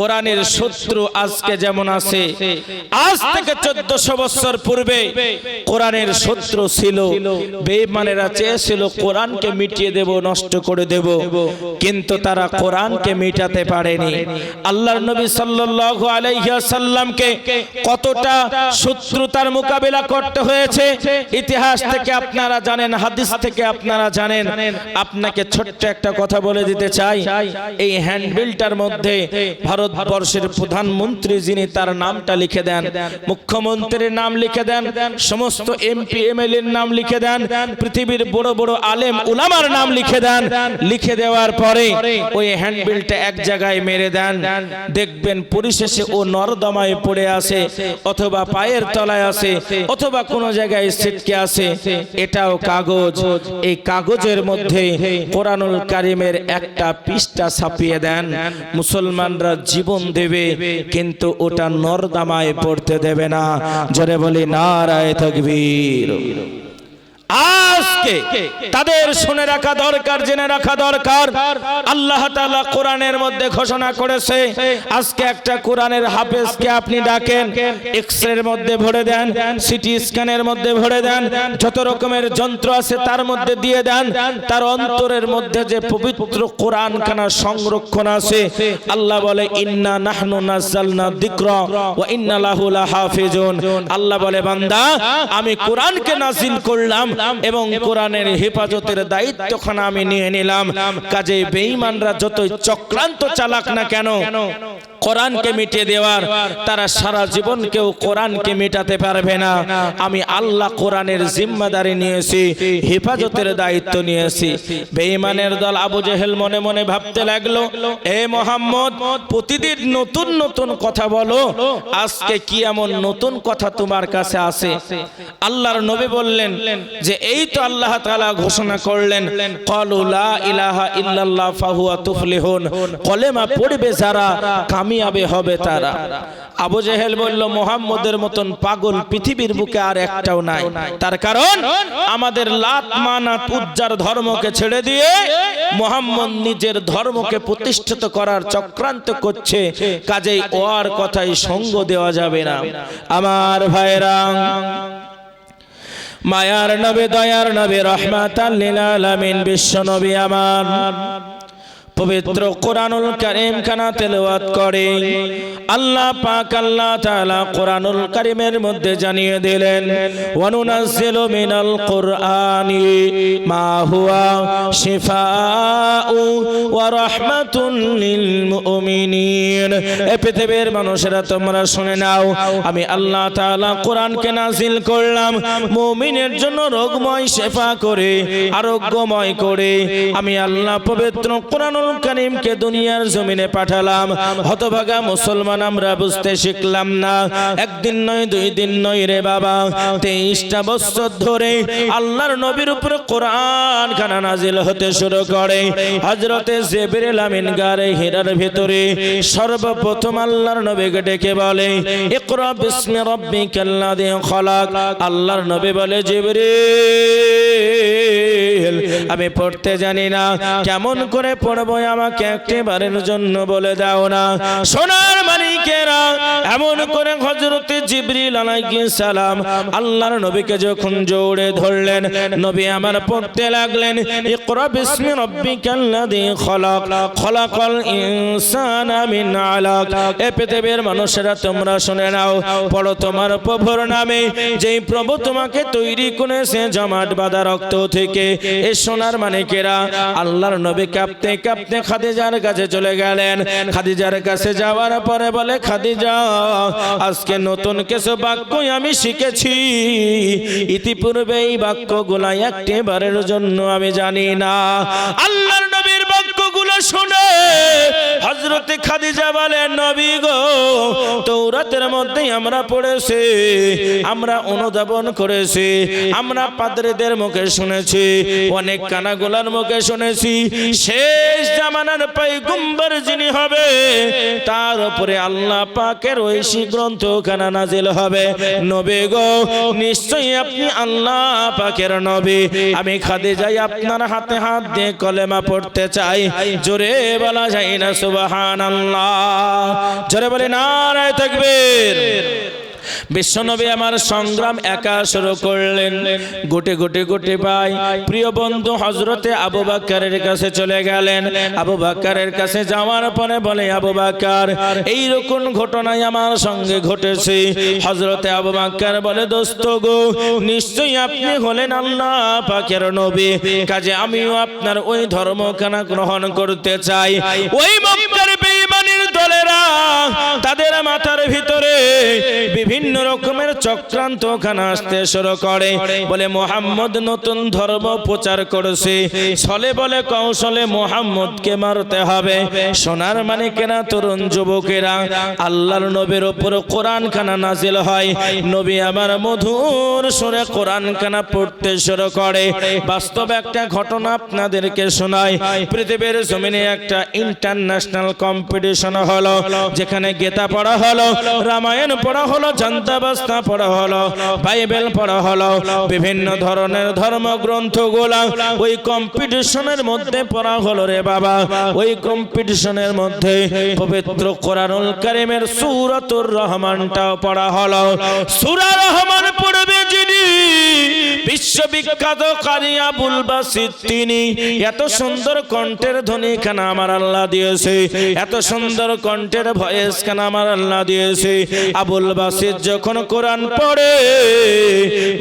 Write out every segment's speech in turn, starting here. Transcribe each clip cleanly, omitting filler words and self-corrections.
কোরআনের শত্রু আজকে যেমন আছে, আজ থেকে 1400 বছর পূর্বে কোরআনের শত্রু ছিল। বেঈমানেরা চেয়েছিল কোরআনকে মিটিয়ে দেব, নষ্ট করে দেব, কিন্তু তারা কোরআনকে মিটাতে পারেনি। আল্লাহর নবী সাল্লাল্লাহু আলাইহি ওয়াসাল্লামকে কতটা শত্রুতার মোকাবেলা করতে হয়েছে ইতিহাস থেকে আপনারা জানেন, হাদিস থেকে আপনারা জানেন। আপনাকে ছোট্ট একটা কথা বলে দিতে চাই, এই হ্যান্ডবিলটার মধ্যে ভারতবর্ষের প্রধানমন্ত্রী যিনি, তার নামটা লিখে দেন, মুখ্যমন্ত্রীর নাম লিখে দেন, সমস্ত এমপি এমএলএ এর নাম লিখে দেন, পৃথিবীর বড় বড় আলেম উলামার নাম লিখে দেন। লিখে দেওয়ার পরে ওই হ্যান্ডবিলটা এক জায়গায় মেরে দেন, দেখবেন পরিশেষে ও নর্দমায় পড়ে আছে, অথবা পায়ের তলায় আছে, অথবা কোনো জায়গায় ছিটকে আছে। এটাও কাগজ, এই কাগজের মধ্যে কোরআনুল কারীমের একটা পৃষ্ঠা ছাপিয়ে দেন, মুসলমানরা জীবন দেবে কিন্তু ওটা নর্দমায় পড়তে দেবে না। জোরে বলি নারায়ে তাকবীর। আজকে তাদের শুনে রাখা দরকার, জেনে রাখা দরকার, আল্লাহ তাআলা কোরআনের মধ্যে ঘোষণা করেছে, আজকে একটা কোরআনের হাফেজকে আপনি ডাকেন, এক্স-রের মধ্যে ভরে দেন, সিটি স্ক্যানের মধ্যে ভরে দেন, যত রকমের যন্ত্র আছে তার মধ্যে দিয়ে দেন, তার অন্তরের মধ্যে যে পবিত্র কোরআন খানা সংরক্ষণ আছে। আল্লাহ বলে ইন্না নাহনু নাযালনা যিকরা ওয়া ইন্না লাহু লাহাফিজুন। আল্লাহ বলে বান্দা আমি কোরআনকে নাযিল করলাম এবং কোরআনের হেফাজতের দায়িত্বখানা আমি নিয়ে নিলাম। কাজেই বেঈমানরা যতই চক্রান্ত চালাক না কেন কোরআনকে মিটিয়ে দেওয়ার, তারা সারা জীবন কেউ কোরআনকে মেটাতে পারবে না। আমি আল্লাহ কোরআনের জিম্মাদারি নিয়েছি, হেফাজতের দায়িত্ব নিয়েছি। বেঈমানের দল আবু জেহেল মনে মনে ভাবতে লাগলো, এ মুহাম্মদ প্রতিদিন নতুন নতুন কথা বলো, আজকে কি এমন নতুন কথা তোমার কাছে আছে? আল্লাহর নবী বললেন যে এই তো আল্লাহ তাআলা ঘোষণা করলেন, ক্বালু লা ইলাহা ইল্লাল্লাহ ফাহুয়া তুফলিহুন, কলেমা পড়বে যারা কামিয়াবে হবে তারা। আবু জেহেল বলল, মুহাম্মদের মতন পাগল পৃথিবীর বুকে আর একটাও নাই। তার কারণ আমাদের লাত মানাত উজ্জার ধর্মকে ছেড়ে দিয়ে মুহাম্মদ নিজের ধর্মকে প্রতিষ্ঠিত করার চক্রান্ত করছে, কাজেই ওর কথাই সঙ্গ দেওয়া যাবে না। আমার ভাইরা, মায়ার নবী, দয়ার নবী, রাহমাতাল লিল আলামিন, বিশ্ব নবী আমার পবিত্র কোরআনুল কারীম খানা তেলাওয়াত করে আল্লাহ পাক আল্লাহ তাআলা কোরআনুল কারীমের মধ্যে জানিয়ে দিলেন, ওয়া নুনাজ্জিলু মিনাল কুরআনি মা হুয়া শিফাউ ওয়া রাহমাতুন লিল মুমিনিন। এ পৃথিবীর মানুষেরা তোমরা শুনে নাও, আমি আল্লাহ তাআলা কোরআনকে নাজিল করলাম মুমিনের জন্য রোগময় শিফা করে, আরোগ্যময় করে। আমি আল্লাহ পবিত্র কোরআনুল কারীমকে দুনিয়ার জমিনে পাঠালাম। হতভাগা মুসলমান আমরা বুঝতে শিখলাম না। একদিন নয়, দুই দিন নয় রে বাবা, 23টা বছর ধরে আল্লাহর নবীর উপরে কোরআন খানা নাজিল হতে শুরু করে। হযরতে জিবরিল আমিন গারে হিরার ভিতরে সর্বপ্রথম আল্লাহর নবীকে ডেকে বলে, ইকরা বিসমি রাব্বিকাল্লাযী খলাক। আল্লাহর নবী বলে, জিবরিল আমি পড়তে জানি না, কেমন করে পড়বো আমাকে একবারের জন্য বলে দাও না। সোনার মানিকেরা, এমন করে হযরতে জিবরিল আলাইহিস সালাম আল্লাহর নবীকে যখন জোরে ধরলেন, নবী আমার পড়তে লাগলেন, ইকরা বিসমি রাব্বিকাল্লাযী খলাক, খলাকাল ইনসানা মিন আলাক। এ পৃথিবীর মানুষেরা তোমরা শুনে নাও, পড়ো তোমার প্রভুর নামে, যেই প্রভু তোমাকে তৈরি করেছে জমাট বাঁধা রক্ত থেকে। এ সোনার মানিকেরা, আল্লাহর নবী কাঁপতে কাঁপতে খাদিজার কাছে চলে গেলেন। খাদিজার কাছে যাওয়ার পরে বলে, খাদিজা আজকে নতুন কিছু বাক্য আমি শিখেছি, ইতিপূর্বে এই বাক্যগুলো একবারের জন্য আমি জানি না। আল্লাহর নবীর বাক্যগুলো শুনে হযরতে খাদিজা বলেন, নবী গো, তাওরাতের মধ্যে আমরা পড়েছি, আমরা অনুধাবন করেছি, আমরা পাদ্রীদের মুখে শুনেছি, অনেক কানাগুলার মুখে শুনেছি, শেষ জামানার পয়গম্বর যিনি হবে তার উপরে আল্লাহ পাকের ঐশী গ্রন্থখানা নাজিল হবে। নবী গো, নিশ্চয়ই আপনি আল্লাহ পাকের নবী। আমি খাদিজাই আপনার হাতে হাত দিয়ে কলেমা পড়তে চাই। জোরে বলা যায় না সুবহানাল্লাহ। জোরে বলে নারায়ে তাকবীর। বিশ্বনবী আমার সংগ্রাম একা শুরু করলেন। গোটে গোটে গোটে ভাই প্রিয় বন্ধু হযরতে আবু বকরের কাছে চলে গেলেন। আবু বকরের কাছে যাওয়ার পরে বলে, আবু বকর, এই রকম ঘটনাই আমার সঙ্গে ঘটেছে। হযরতে আবু বকর বলে, দোস্ত গো, নিশ্চয়ই আপনি হলেন আল্লাহ পাকের নবী, কাজে আমিও আপনার ওই ধর্মখানা গ্রহণ করতে চাই। ওই মক্কার বেঈমানের দলেরা তাদের মাথার ভিতরে বিভিন্ন রকমের চক্রান্ত খানা আসতে শুরু করে। বলে মুহাম্মদ নতুন ধর্ম প্রচার করেছে, ছলে বলে কৌশলে মুহাম্মদকে মারতে হবে। সোনার মানিকেরা, তরুণ যুবকেরা, আল্লাহর নবীর উপর কোরআন খানা নাজিল হয়। নবী আমার মধুর সুরে কোরআন খানা পড়তে শুরু করে। বাস্তব একটা ঘটনা আপনাদেরকে শোনাই। পৃথিবীর জমিনে একটা ইন্টারন্যাশনাল কম্পিটিশন হলো, যেখানে গীতা পড়া হলো, রামায়ণ পড়া হলো, জান্তাবাস্তা পড়া হলো, বাইবেল পড়া হলো, বিভিন্ন ধরনের ধর্মগ্রন্থগুলা ওই কম্পিটিশনের মধ্যে পড়া হলো রে বাবা। ওই কম্পিটিশনের মধ্যে পবিত্র কোরআনুল কারীমের সূরাতুর রহমানটাও পড়া হলো। সূরা রহমান পড়বে যিনি, বিশ্ববিখ্যাত কারি আবুল বাসিত তিনি। এত সুন্দর কণ্ঠের ধ্বনি খানা আমার আল্লাহ দিয়েছে, এত সুন্দর কণ্ঠের ভয়েস খানা আমার আল্লাহ দিয়েছে। আবুল বাসিত যখন কোরআন পড়ে,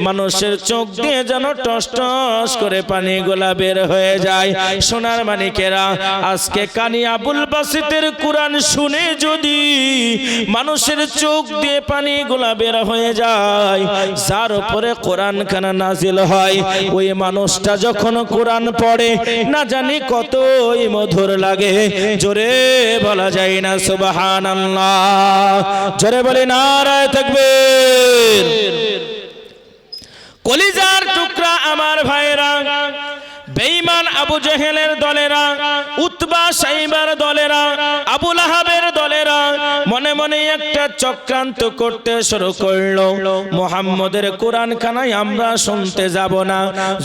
মানুষের চোখ দিয়ে যেন টস টস করে পানিগুলা বের হয়ে যায়। সোনার মানিকেরা, আজকে কানি আবুল বাসিতের কোরআন শুনে যদি মানুষের চোখ দিয়ে পানিগুলা বের হয়ে যায়, যার উপরে কোরআন খানা নাজিল হয়, ওই মানুষটা যখন কোরআন পড়ে না জানি কতই মধুর লাগে। জোরে বলা যায় না সুবহানাল্লাহ। জোরে বলে নারায়ে তাকবীর। কলিজার টুকরা আমার ভাইরা, বেঈমান আবু জেহেলের দলেরা, উতবা সাইবার দলেরা, আবু লাহাবের দলেরা মনে মনে একটা চক্রান্ত করতে শুরু করলো। মুহাম্মদের কোরআন খানায় আমরা শুনতে যাব না।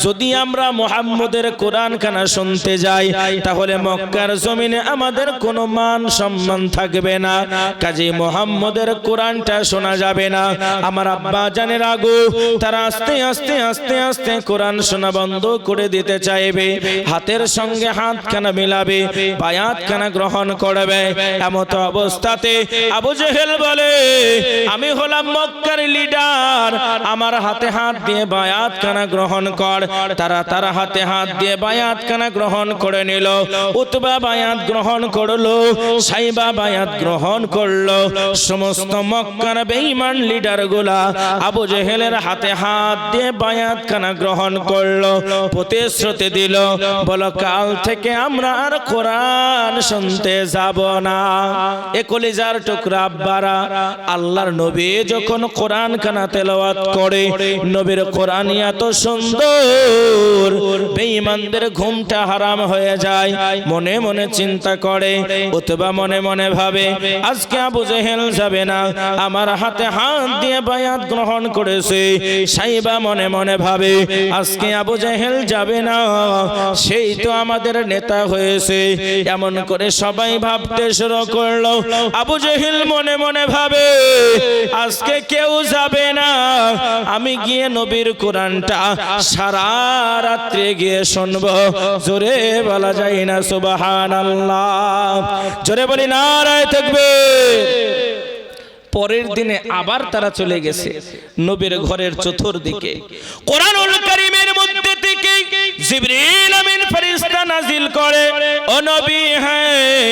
যদি আমরা মুহাম্মদের কোরআন খানা শুনতে যাই, তাহলে মক্কার জমিনে আমাদের কোনো মান সম্মান থাকবে না। কাজী মুহাম্মদের কোরআনটা শোনা যাবে না। আমার আব্বা জানের আগু তারা আস্তে আস্তে আস্তে আস্তে কোরআন শোনা বন্ধ করে দিতে চায়। হাতের সঙ্গে হাত খানা মিলাবে, বায়াত খানা গ্রহণ করবে। এমত অবস্থাতে আবু জেহেল বলে, আমি হলাম মক্কার লিডার, আমার হাতে হাত দিয়ে বায়াত খানা গ্রহণ কর। তারা হাতে হাত দিয়ে বায়াত খানা গ্রহণ করে নিল। উতবা বায়াত গ্রহণ করলো, সাইবা বায়াত গ্রহণ করলো। সমস্ত মক্কার বেঈমান লিডার গুলা আবু জেহেলের হাতে হাত দিয়ে বায়াত খানা গ্রহণ করলো। প্রতিশ্রুতি দিল, বলো কাল থেকে আমরা আর কোরআন শুনতে যাব না। এ কলিজার টুকরা আব্বারা, আল্লাহর নবী যখন কোরআন খানা তেলাওয়াত করে, নবীর কোরআন এত সুন্দর, বেঈমানদের ঘুমটা হারাম হয়ে যায়। মনে মনে চিন্তা করে, উতবা মনে মনে ভাবে, আজকে আবু জেহেল যাবে না, আমার হাতে হাত দিয়ে বায়াত গ্রহণ করেছে। সাইবা মনে মনে ভাবে, আজকে আবু জেহেল যাবে না, সেই তো আমাদের নেতা হয়েছে। এমন করে সবাই ভাবতে শুরু করলো। আবু জেহেল মনে মনে ভাবে, আজকে কেউ যাবে না, আমি গিয়ে নবীর কোরআনটা সারা রাত্রে গিয়ে শুনবো। জোরে বলা যায় না সুবহানাল্লাহ। জোরে বলি নারায়ে তাকবীর। পরের দিনে আবার তারা চলে গেছে নবীর ঘরের চতুর্দিকে। কোরআনুল কারীমের মধ্যে থেকে জিবরিল আমিন ফেরেশতা নাজিল করে, ও নবী, হ্যাঁ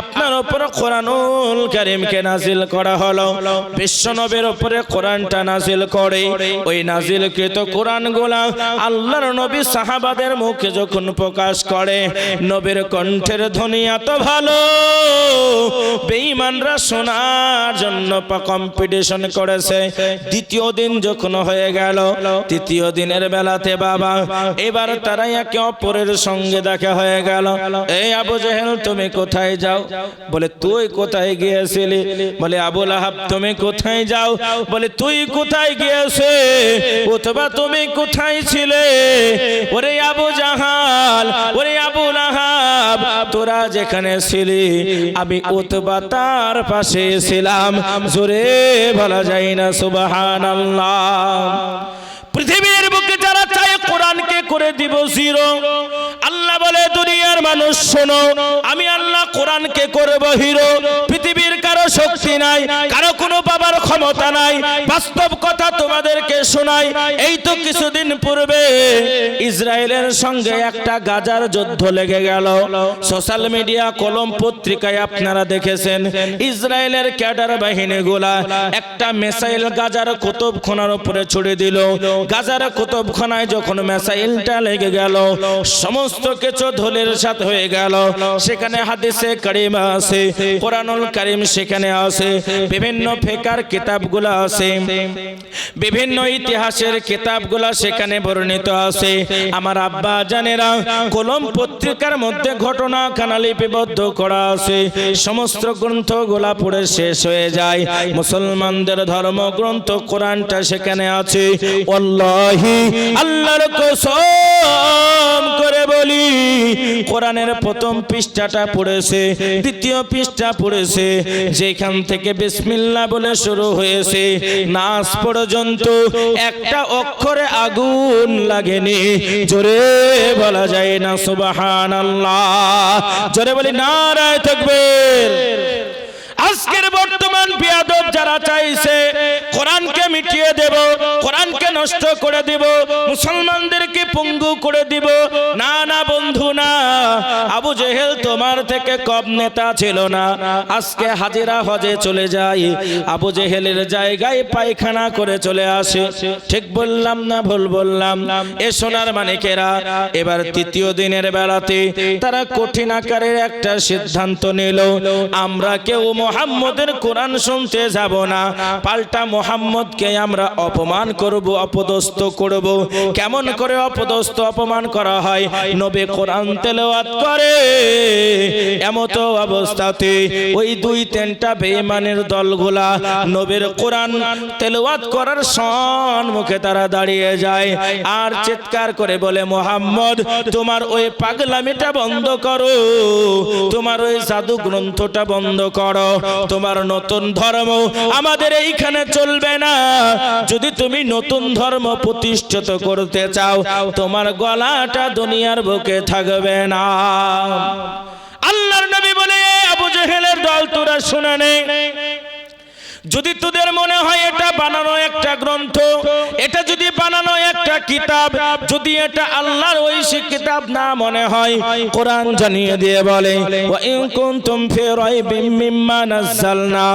আপনার উপর কোরআনুল কারীমকে নাজিল করা হলো। বিশ্ব নবীর উপরে কোরআনটা নাজিল করে। ওই নাজিলকৃত কোরআনগুলা আল্লাহর নবী সাহাবাদের মুখে যখন প্রকাশ করে, নবীর কণ্ঠের ধ্বনি এত ভালো, বেঈমানরা শোনার জন্য কম্পিটিশন করেছে। দ্বিতীয় দিন যখন হয়ে গেল, তৃতীয় দিনের বেলাতে বাবা এবার তারা একে অপরের সঙ্গে দেখা হয়ে গেল। এই আবু জেহেল তুমি কোথায় যাও? বলে তুই কোথায় গিয়েছিলি? বলে আবু লাহাব তুমি কোথায় যাও? বলে তুই কোথায় গিয়েছে? উতবা তুমি কোথায় ছিলে? ওরে আবু জাহাল, ওরে আবু লাহাব, তোরা যেখানে ছিলি আমি উতবা তার পাশে ছিলাম। জোরে বলা যায় না সুবহানাল্লাহ। পৃথিবীর বুকে যারা চায় কোরআনকে করে দিব জিরো। আল্লাহ বলে দুনিয়ার মানুষ শোনো, আমি আল্লাহ কোরআনকে করব হিরো। পৃথিবীর কারো শক্তি নাই, কারো কোনো বাবার ক্ষমতা নাই। বাস্তব কথা তোমাদেরকে শোনাই। এই তো কিছুদিন পূর্বে ইসরায়েলের সঙ্গে একটা গাজার যুদ্ধ লেগে গেল। সোশ্যাল মিডিয়া, কলম পত্রিকায় আপনারা দেখেছেন ইসরায়েলের ক্যাডার বাহিনীগুলা একটা মিসাইল গাজার কুতুবখানার উপরে ছুড়ে দিল। গাজার কুতুবখানায় যখন মিসাইলটা লেগে গেল সমস্ত কিছু ধুলির সাথে হয়ে গেল। সেখানে হাদিসে কারিমা আছে, কোরআনুল কারীম সেখানে আছে, বিভিন্ন ফিকহের কিতাবগুলো আছে, বিভিন্ন ইতিহাসের কিতাবগুলো সেখানে বর্ণিত আছে। আমার আব্বা জানেরা কলম পত্রিকার মধ্যে ঘটনা খানা লিপিবদ্ধ করা আছে। সমস্ত গ্রন্থগুলা পড়ে শেষ হয়ে যায়। মুসলমানদের ধর্মগ্রন্থ কোরআনটা সেখানে আছে। আল্লাহি আল্লাহর কসম করে বলি কোরআনের প্রথম পৃষ্ঠাটা পড়েছে, দ্বিতীয় পৃষ্ঠা পড়েছে, যেখান থেকে বিসমিল্লাহ বলে শুরু হয়েছে নাস পর্যন্ত একটা অক্ষরে আগুন লাগেনি। জোরে বলা যায় না সুবহানাল্লাহ। জোরে বলি নারায়ে তাকবীর। আজকের বর্তমান বিয়াদব যারা চাইছে কোরআনকে মিটিয়ে দেব, কোরআনকে নষ্ট করে দেব, মুসলমানদেরকে পঙ্গু করে দিব, না না বন্ধু না। আবু জেহেল তোমার থেকে কম নেতা ছিল না। আজকে হাজিরা হজে চলে যায়, আবু জেহেলের জায়গায় পায়খানা করে চলে আসে। ঠিক বললাম না ভুল বললাম? এ সোনার মানিকেরা, এবার তৃতীয় দিনের বেলাতে তারা কঠিন আকারের একটা সিদ্ধান্ত নিল, আমরা কেউ মুহাম্মদের কোরআন শুনতে যাব না, পাল্টা মুহাম্মদকে আমরা অপমান করব, অপদস্থ করব। কেমন করে অপদস্থ অপমান করা হয়? নবী কোরআন তেলাওয়াত করে, এমত অবস্থাতে ওই দুই তিনটা বেঈমানের দলগুলা নবীর কোরআন তেলাওয়াত করার সম্মুখে তারা দাঁড়িয়ে যায় আর চিৎকার করে বলে, মুহাম্মদ তোমার ওই পাগলামিটা বন্ধ করো, তোমার ওই জাদু গ্রন্থটা বন্ধ করো, তোমার নতুন ধর্ম আমাদের এইখানে চলবে না। যদি তুমি নতুন ধর্ম প্রতিষ্ঠিত করতে চাও তোমার গলাটা দুনিয়ার বুকে থাকবে না। আল্লাহর নবী বলে, আবু জেহেলের দল তোরা শুনে নে, যদি তোদের মনে হয় এটা বানানো একটা গ্রন্থ, এটা যদি বানানো একটা কিতাব, যদি এটা আল্লাহর ঐশী কিতাব না মনে হয়, কোরআন জানিয়ে দিয়ে বলে ওয়া ইন কুনতুম ফি রাইবিম মিম্মা নাযালনা,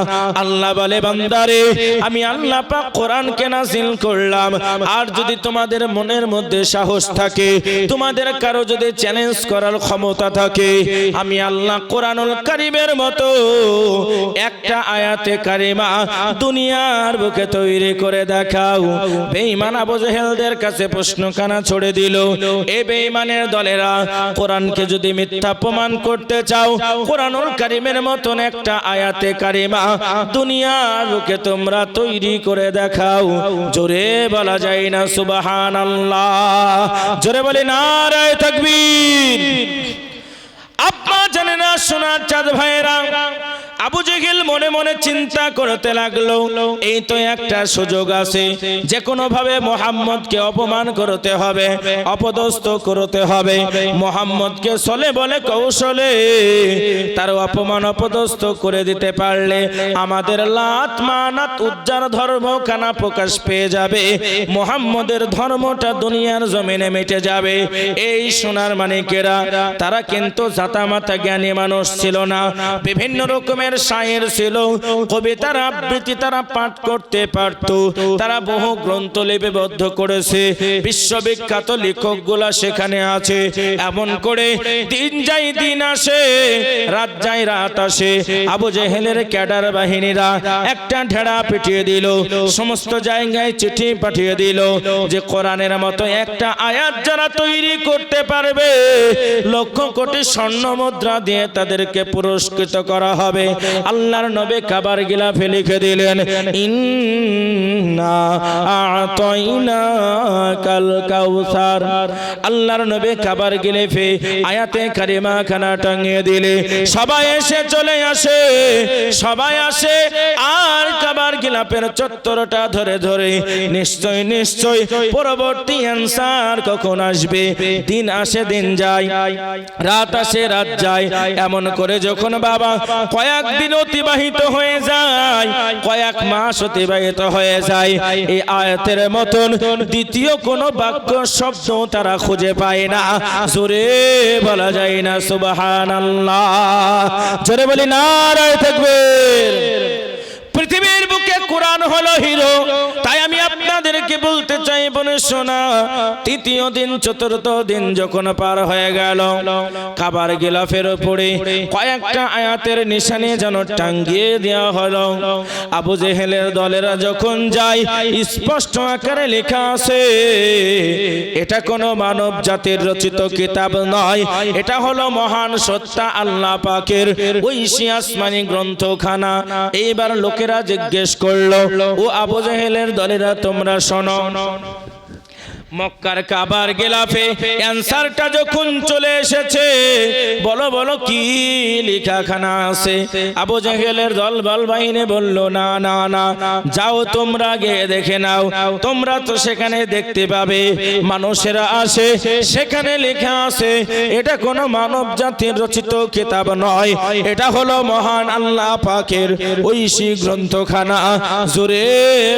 আল্লাহ বলে বান্দারে আমি আল্লাহ পাক কোরআনকে নাযিল করলাম, আর যদি তোমাদের মনের মধ্যে সাহস থাকে, তোমাদের কারো যদি চ্যালেঞ্জ করার ক্ষমতা থাকে, আমি আল্লাহ কোরআনুল কারীমের মতো একটা আয়াতে কারিমা দুনিয়ার বুকে তৈরি করে দেখাও। বেঈমান আবু জেহেলদের কাছে প্রশ্ন কানা ছড়ে দিল, এই বেঈমানের দলেরা কোরআনকে যদি মিথ্যা প্রমাণ করতে চাও, কোরআনুল কারীমের মতন একটা আয়াতে কারিমা দুনিয়ার বুকে তোমরা তৈরি করে দেখাও। জোরে বলা যায় না সুবহানাল্লাহ? জোরে বলি নারায়ে তাকবীর। আপা জানেন না সোনার চাঁদ ভাইরা, আবু জেহেল মনে মনে চিন্তা করতে লাগলো, এই তো একটা সুযোগ আছে, যে কোনো ভাবে মুহাম্মদকে অপমান করতে হবে, অপদস্থ করতে হবে। মুহাম্মদকে চলে বলে কৌশলে তার অপমান অপদস্থ করে দিতে পারলে আমাদের লাত মানাত উজ্জার ধর্ম কানা প্রকাশ পেয়ে যাবে, মুহাম্মদের ধর্মটা দুনিয়ার জমিনে মিটে যাবে। এই সোনার মানিকেরা, তারা কিন্তু জাতামাতা জ্ঞানী মানুষ ছিল না, বিভিন্ন রকমের শায়ের ছিল, কবিতার আবৃত্তি তারা পাঠ করতে পারত, তারা বহু গ্রন্থ লিপিবদ্ধ করেছে, বিশ্ববিখ্যাত লেখকগুলা সেখানে আছে। এমন করে দিন যায় দিন আসে, রাত যায় রাত আসে, আবু জেহেলের ক্যাডার বাহিনীরা একটা ঢেড়া পিটিয়ে দিল, সমস্ত জায়গায় চিঠি পাঠিয়ে দিল যে কোরআনের মতো একটা আয়াত যারা তৈরি করতে পারবে লক্ষ কোটি স্বর্ণ মুদ্রা দিয়ে তাদেরকে পুরস্কৃত করা হবে। আল্লাহর নবী কাবার গিলাফে লিখে দিলেন, ইন্না আ'তাইনাকাল কাউসার। আল্লাহর নবী কাবার গিলাফে আয়াতে কারিমা খানা টাঙিয়ে দিলে সবাই এসে চলে আসে, সবাই আসে, আর কাবার গিলাফের চত্বরটা ধরে ধরে নিশ্চয় নিশ্চয় পরবর্তী অ্যানসার কখন আসবে। দিন আসে দিন যায়, রাত আসে রাত যায়, এমন করে যখন বাবা কয়েকদিন অতিবাহিত হয়ে যায়, কয়েক মাস অতিবাহিত হয়ে যায়, এই আয়াতের মতন দ্বিতীয় কোন বাক্য শব্দ তারা খুঁজে পায় না। জোরে বলা যায় না সুবহানাল্লাহ, জোরে বলি নারায়ে তাকবীর। পৃথিবীর বুকে কোরআন হলো হিরো, তাই আমি আপনাদেরকে বলতে চাই বনে শোনা, তৃতীয় দিন চতুর্থ দিন যখন পার হয়ে গেল, কাবার গিলাফের উপরে কয়েকটা আয়াতের নিশানি যেন টাঙ্গিয়ে দেওয়া হলো। আবু জেহেলের দলেরা যখন যায়, স্পষ্ট আকারে লেখা আছে, এটা কোনো মানব জাতির রচিত কিতাব নয়, এটা হলো মহান সত্তা আল্লাহ পাকের ঐশী আসমানি গ্রন্থখানা। এইবার লোকেরা জিজ্ঞেস করলো, ও আবু জেহেলের দলেরা তোমরা শোনো, মক্কার কাবার গিলাফে অ্যানসারটা যখন চলে এসেছে, বলো বলো কি লেখাখানা আছে? আবু জেহেলের দল বল বাহিনী বলল, না না না, যাও তোমরা গিয়ে দেখে নাও, তোমরা তো সেখানে দেখতে পাবে মানুষেরা আসে, সেখানে লেখা আছে এটা কোনো মানব জাতির রচিত কিতাব নয়, এটা হলো মহান আল্লাহ পাকের ঐশী গ্রন্থখানা। জোরে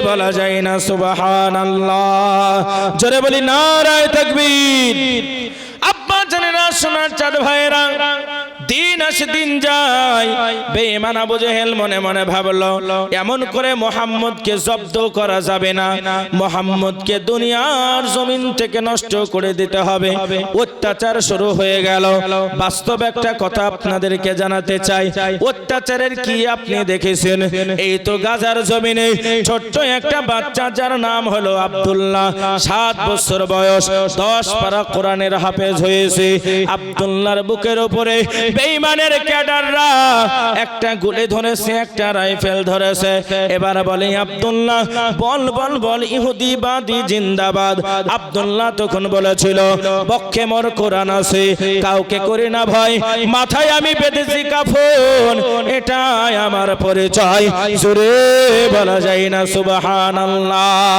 বলা যায় না সুবহানাল্লাহ, জোরে বলি নারায়ে তাকবীর। আব্বা জানেরা, সোনার চাঁদ ভাইরা, দিন আসে দিন যায়, বেঈমান আবু জেহেল মনে মনে ভাবলো এমন করে মুহাম্মদকে জব্দ করা যাবে না, মুহাম্মদকে দুনিয়ার জমিন থেকে নষ্ট করে দিতে হবে। অত্যাচার শুরু হয়ে গেল। বাস্তব একটা কথা আপনাদেরকে জানাতে চাই, অত্যাচারের কি আপনি দেখেছেন? এই তো গাজার জমিনে ছোট্ট একটা বাচ্চা যার নাম হলো আব্দুল্লাহ, 7 বছর বয়স, 10 পারা কোরআনের হাফেজ হয়েছে। আব্দুল্লাহর বুকের উপরে বেঈমানের ক্যাডাররা একটা গুলি ধরেছে, একটা রাইফেল ধরেছে। এবার বলে, আব্দুল্লাহ বল বল বল, ইহুদিবাদী জিন্দাবাদ। আব্দুল্লাহ তখন বলেছিল, বক্ষে মোর কোরআন আছে, কাউকে করি না ভয়, মাথায় আমি বেঁধেছি কাফন, এটাই আমার পরিচয়। জোরে বলা যায় না সুবহানাল্লাহ।